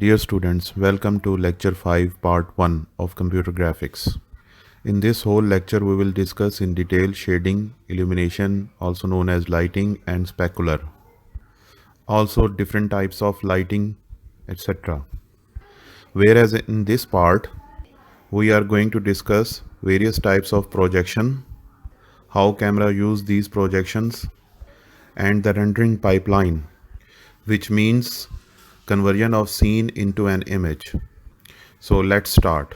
Dear students, welcome to lecture 5 part 1 of computer graphics. In this whole lecture we will discuss in detail shading, illumination also known as lighting and specular. Also different types of lighting etc. Whereas in this part we are going to discuss various types of projection, how camera use these projections and the rendering pipeline, which means conversion of scene into an image. So let's start.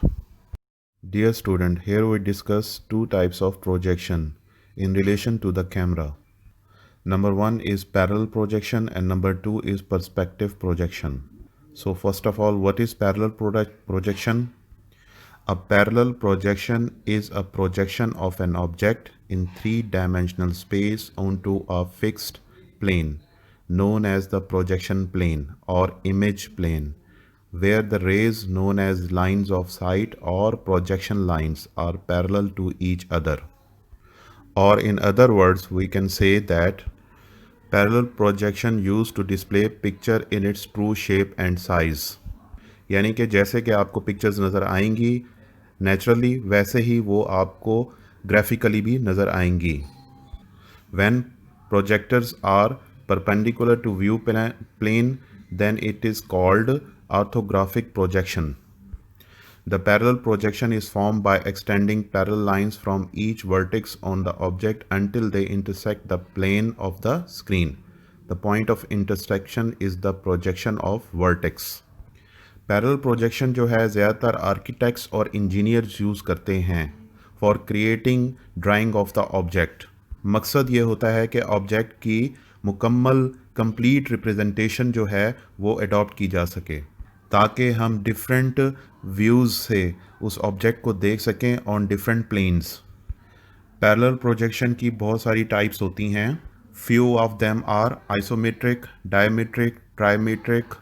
Dear student, here we discuss two types of projection in relation to the camera. Number one is parallel projection and number two is perspective projection. So first of all, what is parallel projection? A parallel projection is a projection of an object in three-dimensional space onto a fixed plane known as the projection plane or image plane, where the rays known as lines of sight or projection lines are parallel to each other. Or in other words, we can say that parallel projection used to display picture in its true shape and size. यानी कि जैसे कि आपको pictures नज़र आएंगी naturally, वैसे ही वो आपको ग्राफिकली भी नज़र आएंगी. When projectors are perpendicular to view plane, then it is called orthographic projection. The parallel projection is formed by extending parallel lines from each vertex on the object until they intersect the plane of the screen. The point of intersection is the projection of vertex. Parallel projection जो है ज़्यादातर architects और engineers use करते हैं for creating drying of the object. मकसद ये होता है कि ऑब्जेक्ट की मुकम्मल कंप्लीट रिप्रेजेंटेशन जो है वो अडॉप्ट की जा सके ताकि हम डिफरेंट व्यूज़ से उस ऑब्जेक्ट को देख सकें on different planes. Parallel projection की बहुत सारी टाइप्स होती हैं. Few of them are isometric, dimetric, trimetric,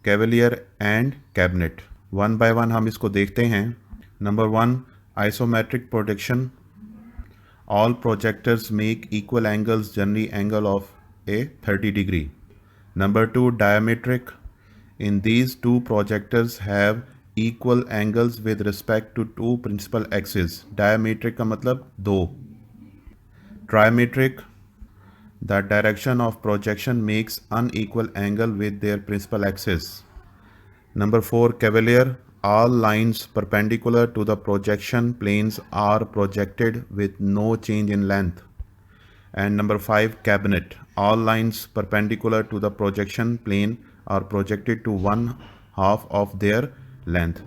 cavalier and cabinet. One by one हम इसको देखते हैं. Number one, isometric projection. All projectors make equal angles, generally angle of a 30 degree. Number two, dimetric. In these two projectors have equal angles with respect to two principal axis. Dimetric का मतलब दो. Trimetric, the direction of projection makes unequal angle with their principal axis. Number 4, cavalier. All lines perpendicular to the projection planes are projected with no change in length. And number 5, cabinet. All lines perpendicular to the projection plane are projected to one half of their length.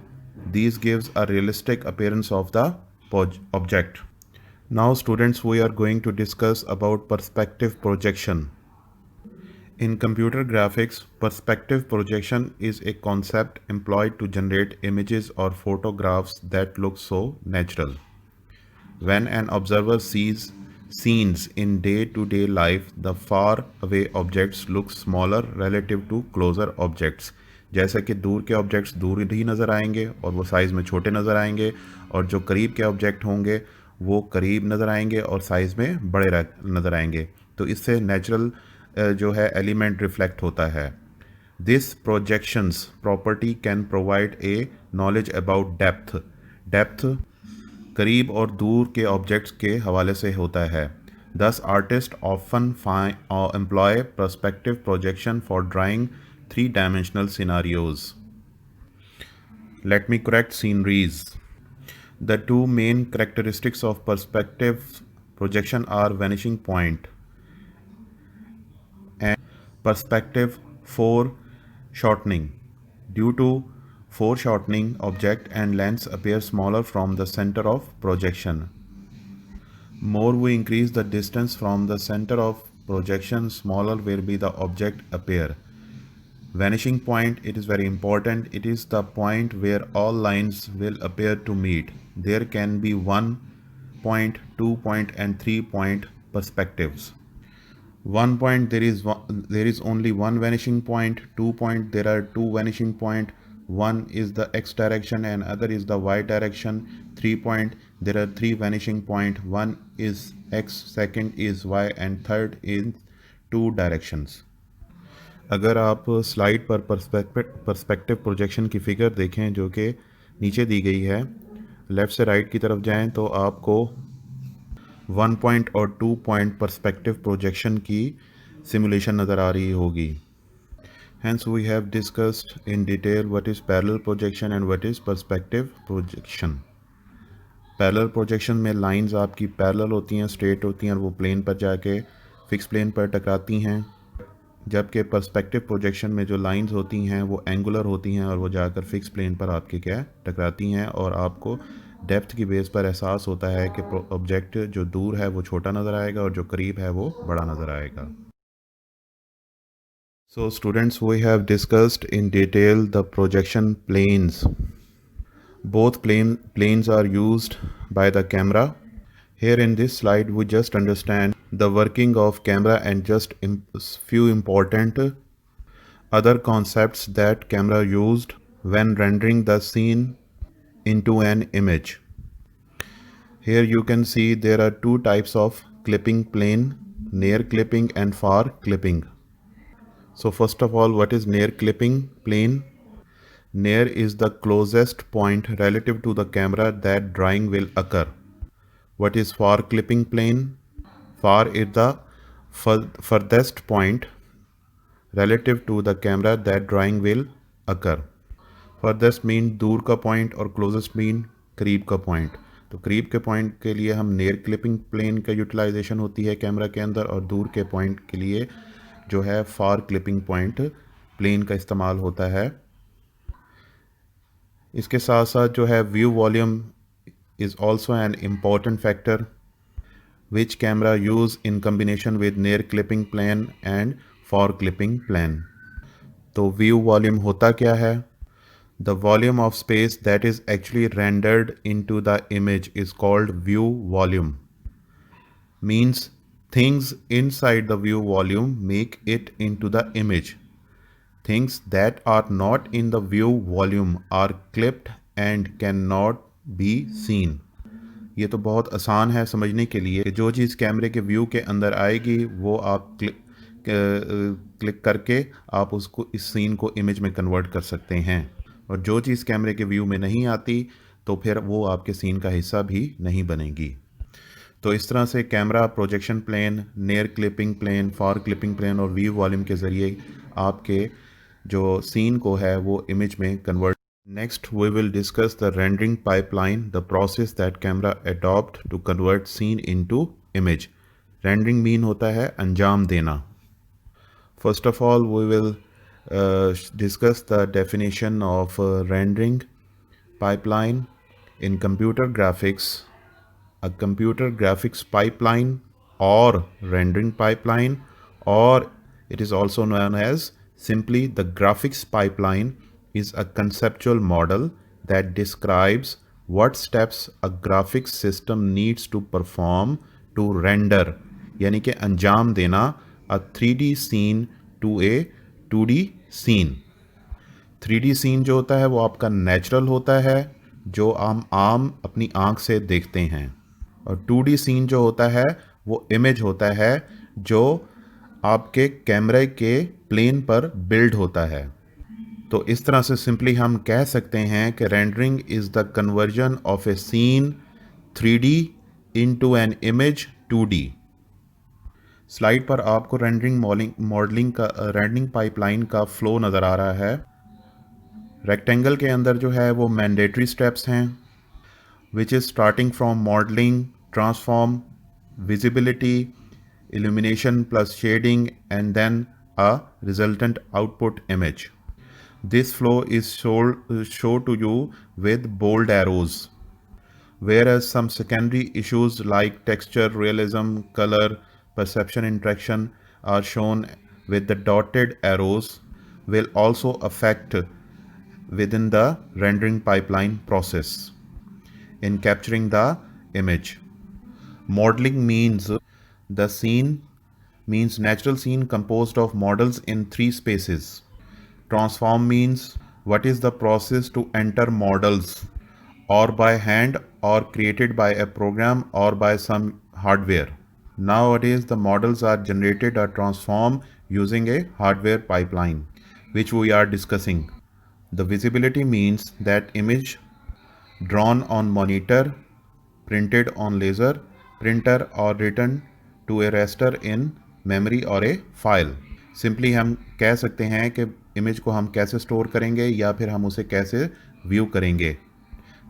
These gives a realistic appearance of the object. Now students, we are going to discuss about perspective projection. In computer graphics, perspective projection is a concept employed to generate images or photographs that look so natural. When an observer sees scenes in day-to-day life, the far away objects look smaller relative to closer objects. जैसे कि दूर के objects दूर ही नज़र आएंगे और वो size में छोटे नज़र आएंगे, और जो करीब के ऑब्जेक्ट होंगे वो करीब नज़र आएंगे और साइज़ में बड़े नज़र आएंगे. तो इससे नेचुरल जो है एलिमेंट रिफ्लेक्ट होता है. This projections property can provide a knowledge about depth. Depth करीब और दूर के ऑब्जेक्ट्स के हवाले से होता है. Thus artists often employ perspective projection for drawing three-dimensional scenarios. Let me correct sceneries. The two main characteristics of perspective projection are vanishing point and perspective foreshortening. Due to foreshortening, object and lens appear smaller from the center of projection. More we increase the distance from the center of projection, smaller will be the object appear. Vanishing point, it is very important. It is the point where all lines will appear to meet. There can be 1 point, 2 point and 3 point perspectives. 1 point there is only one vanishing point. 2 point there are two vanishing point. One is the x direction and other is the y direction. 3 point there are three vanishing point. One is x, second is y and third is two directions. अगर आप slide पर perspective projection की figure देखें जो कि नीचे दी गई है, लेफ़्ट से राइट की तरफ जाएं तो आपको 1 पॉइंट और 2 पॉइंट पर्सपेक्टिव प्रोजेक्शन की सिमुलेशन नज़र आ रही होगी. Hence we have discussed in detail what is parallel projection and what is perspective projection. Parallel projection में लाइंस आपकी पैरेलल होती हैं, स्ट्रेट होती हैं और वो प्लेन पर जाके फिक्स प्लेन पर टकराती हैं, जबकि पर्सपेक्टिव प्रोजेक्शन में जो लाइंस होती हैं वो एंगुलर होती हैं और वो जाकर फिक्स प्लेन पर आपके क्या टकराती हैं और आपको डेप्थ की बेस पर एहसास होता है कि ऑब्जेक्ट जो दूर है वो छोटा नज़र आएगा और जो करीब है वो बड़ा नज़र आएगा. So students, we have discussed in detail the projection planes. Both planes are used by the camera. Here in this slide we just understand the working of camera and just few important other concepts that camera used when rendering the scene into an image. Here you can see there are two types of clipping plane, near clipping and far clipping. So first of all, what is near clipping plane? Near is the closest point relative to the camera that drawing will occur. What is far clipping plane? Far is the furthest point relative to the camera that drawing will occur. Furthest mean दूर का point और closest mean करीब का point. तो करीब के point के लिए हम नेयर क्लिपिंग प्लेन का यूटिलाइजेशन होती है कैमरा के अंदर और दूर के पॉइंट के लिए जो है फार क्लिपिंग पॉइंट प्लेन का इस्तेमाल होता है. इसके साथ साथ जो है view volume is also an important factor which camera use in combination with near clipping plane and far clipping plane. तो view volume होता क्या है? The volume of space that is actually rendered into the image is called view volume. Means things inside the view volume make it into the image. Things that are not in the view volume are clipped and cannot be seen. ये तो बहुत आसान है समझने के लिए कि जो चीज़ कैमरे के व्यू के अंदर आएगी वो आप क्लिक करके आप उसको इस सीन को इमेज में कन्वर्ट कर सकते हैं और जो चीज़ कैमरे के व्यू में नहीं आती तो फिर वो आपके सीन का हिस्सा भी नहीं बनेगी. तो इस तरह से camera projection plane, near clipping plane, far clipping plane और व्यू वॉल्यूम के ज़रिए आपके जो सीन को है वो इमेज में convert. Next we will discuss the rendering pipeline, the process that camera adopt to convert scene into image. Rendering mean होता है अंजाम देना. First of all we will discuss the definition of rendering pipeline. In computer graphics, a computer graphics pipeline or rendering pipeline, or it is also known as simply the graphics pipeline, is a conceptual model that describes what steps a graphics system needs to perform to render, यानी कि अंजाम देना a 3D scene to a 2D scene. 3D scene जो होता है वो आपका natural होता है जो आम अपनी आँख से देखते हैं और 2D scene जो होता है वो इमेज होता है जो आपके कैमरे के प्लेन पर बिल्ड होता है. तो इस तरह से सिंपली हम कह सकते हैं कि rendering is the conversion of a scene 3D into an image 2D. Slide पर आपको रेंडरिंग पाइपलाइन का फ्लो नज़र आ रहा है. रेक्टेंगल के अंदर जो है वो मैंडेटरी स्टेप्स हैं which is starting from modelling, transform, visibility, illumination plus shading and then a resultant output image. This flow is shown to you with bold arrows, whereas some secondary issues like texture, realism, color, perception, interaction are shown with the dotted arrows will also affect within the rendering pipeline process in capturing the image. Modeling means the scene means natural scene composed of models in 3 spaces. Transform means what is the process to enter models or by hand or created by a program or by some hardware. Nowadays the models are generated or transformed using a hardware pipeline, which we are discussing. The visibility means that image drawn on monitor, printed on laser printer or written to a raster in memory or a file. Simply हम कह सकते हैं कि image को हम कैसे store करेंगे या फिर हम उसे कैसे व्यू करेंगे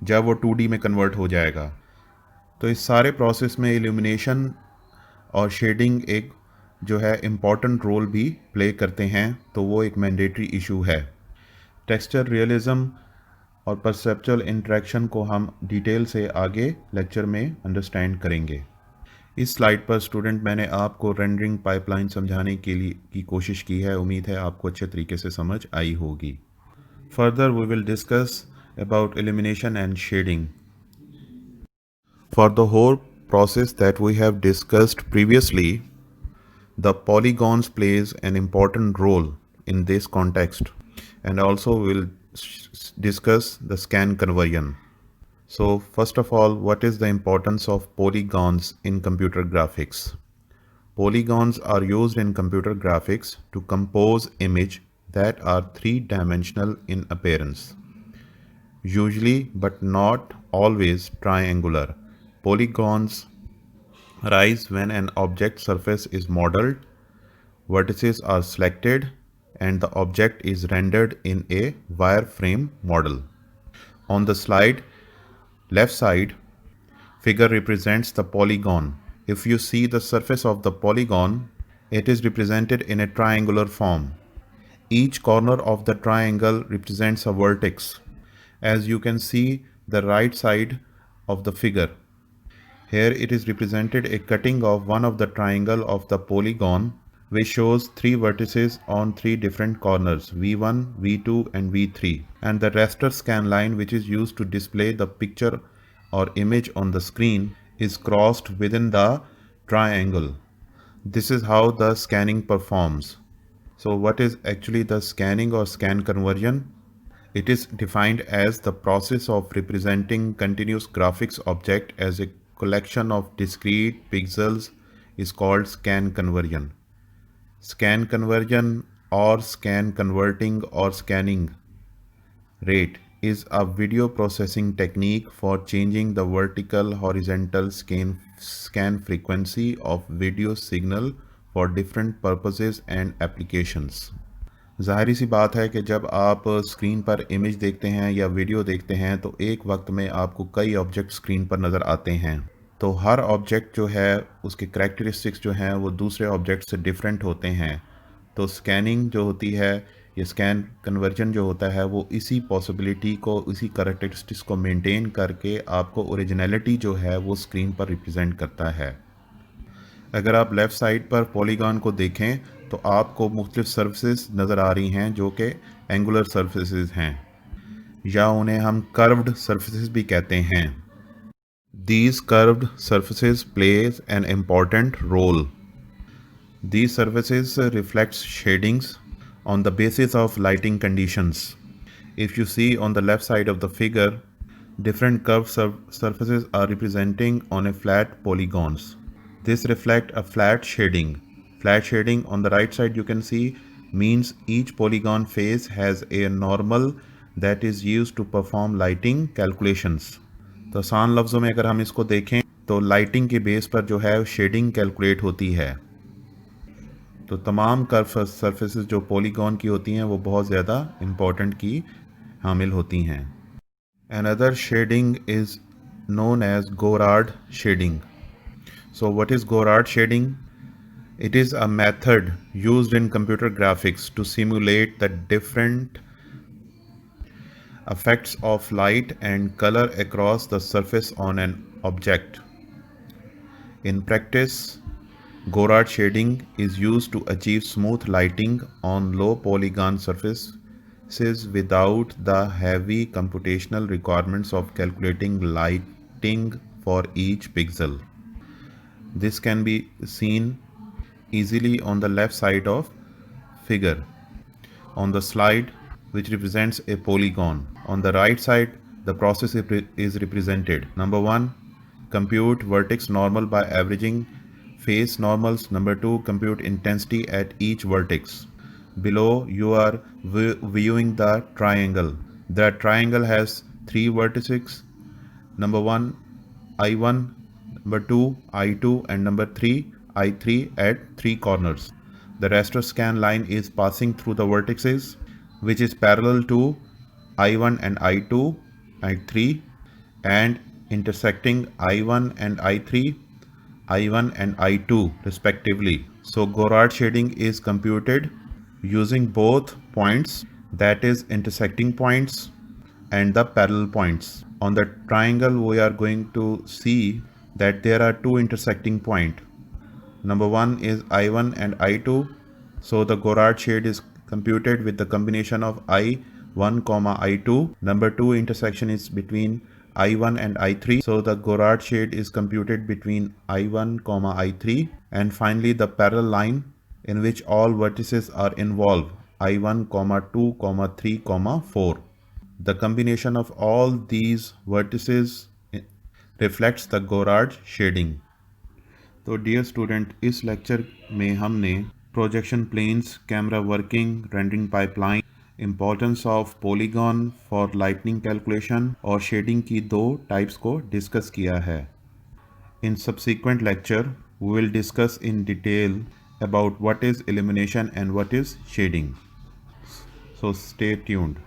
जब वो 2D में कन्वर्ट हो जाएगा। तो इस सारे प्रोसेस में इल्यूमिनेशन और शेडिंग एक जो है इम्पॉर्टेंट रोल भी प्ले करते हैं, तो वो एक मैंडेटरी इशू है। टेक्सचर रियलिज्म और परसेप्चुअल इंटरेक्शन को हम डिटेल से आगे लेक्चर में अंडरस्टैंड करेंगे। इस स्लाइड पर स्टूडेंट मैंने आपको रेंडरिंग पाइपलाइन समझाने के लिए की कोशिश की है। उम्मीद है आपको अच्छे तरीके से समझ आई होगी। Further we will discuss about illumination and shading. For the whole process that we have discussed previously, the polygons plays an important role in this context, and also we'll discuss the scan conversion. So first of all, what is the importance of polygons in computer graphics? Polygons are used in computer graphics to compose images that are three-dimensional in appearance, usually but not always triangular. Polygons arise when an object surface is modeled, vertices are selected, and the object is rendered in a wireframe model. On the slide, left side figure represents the polygon. If you see the surface of the polygon, it is represented in a triangular form. Each corner of the triangle represents a vertex. As you can see the right side of the figure, here it is represented a cutting of one of the triangle of the polygon, which shows three vertices on three different corners, V1, V2 and V3, and the raster scan line, which is used to display the picture or image on the screen, is crossed within the triangle. This is how the scanning performs. So what is actually the scanning or scan conversion? It is defined as the process of representing continuous graphics object as a collection of discrete pixels is called scan conversion. Scan conversion or scan converting or scanning rate is a video processing technique for changing the vertical horizontal scan frequency of video signal for different purposes and applications. ज़ाहिर सी बात है कि जब आप screen पर image देखते हैं या वीडियो देखते हैं तो एक वक्त में आपको कई ऑब्जेक्ट स्क्रीन पर नज़र आते हैं। तो हर ऑब्जेक्ट जो है उसके करैक्टरिस्टिक्स जो हैं वो दूसरे ऑब्जेक्ट से डिफरेंट होते हैं। तो स्कैनिंग जो होती है, ये स्कैन कन्वर्जन जो होता है, वो इसी पॉसिबिलिटी को, इसी करैक्टरिस्टिक्स को मेंटेन करके आपको ओरिजिनलिटी जो है वो स्क्रीन पर रिप्रेजेंट करता है। अगर आप लेफ़्ट साइड पर पॉलीगॉन को देखें तो आपको मुख्तलिफ सर्फेसेस नज़र आ रही हैं जो कि एंगुलर सर्फेसेस हैं, या उन्हें हम कर्व्ड सर्फेसेस भी कहते हैं। These curved surfaces plays an important role. These surfaces reflects shadings on the basis of lighting conditions. If you see on the left side of the figure, different curved surfaces are representing on a flat polygons. This reflect a flat shading. Flat shading on the right side you can see means each polygon face has a normal that is used to perform lighting calculations. तो आसान लफ्ज़ों में अगर हम इसको देखें तो lighting के बेस पर जो है शेडिंग कैलकुलेट होती है। तो तमाम कर्व सरफेसेस जो पॉलीगॉन की होती हैं वो बहुत ज़्यादा इम्पॉर्टेंट की हामिल होती हैं। Another shading is known as Gouraud shading. So what is Gouraud shading? It is a method used in computer graphics to simulate the different effects of light and color across the surface on an object. In practice, Gouraud shading is used to achieve smooth lighting on low polygon surfaces without the heavy computational requirements of calculating lighting for each pixel. This can be seen easily on the left side of figure on the slide, which represents a polygon. On the right side, the process is represented. Number 1, compute vertex normal by averaging face normals. Number 2, compute intensity at each vertex. Below you are viewing the triangle. The triangle has 3 vertices. Number 1 I1, number 2 I2, and number 3 I3 at 3 corners. The raster scan line is passing through the vertices, which is parallel to I1 and I2, I3, and intersecting I1 and I3, I1 and I2 respectively. So Gouraud shading is computed using both points, that is intersecting points and the parallel points. On the triangle we are going to see that there are two intersecting points. Number 1 is I1 and I2. So the Gouraud shade is computed with the combination of I1, I2. Number 2 intersection is between I1 and I3. So the Gouraud shade is computed between I1, I3. And finally the parallel line in which all vertices are involved, I1, 2, 3, 4. The combination of all these vertices reflects the Gouraud shading. तो dear student, इस lecture में हमने projection planes, camera working, rendering pipeline, importance of polygon for lightning calculation और shading की 2 types को discuss किया है. In subsequent lecture we will discuss in detail about what is illumination and what is shading. So stay tuned.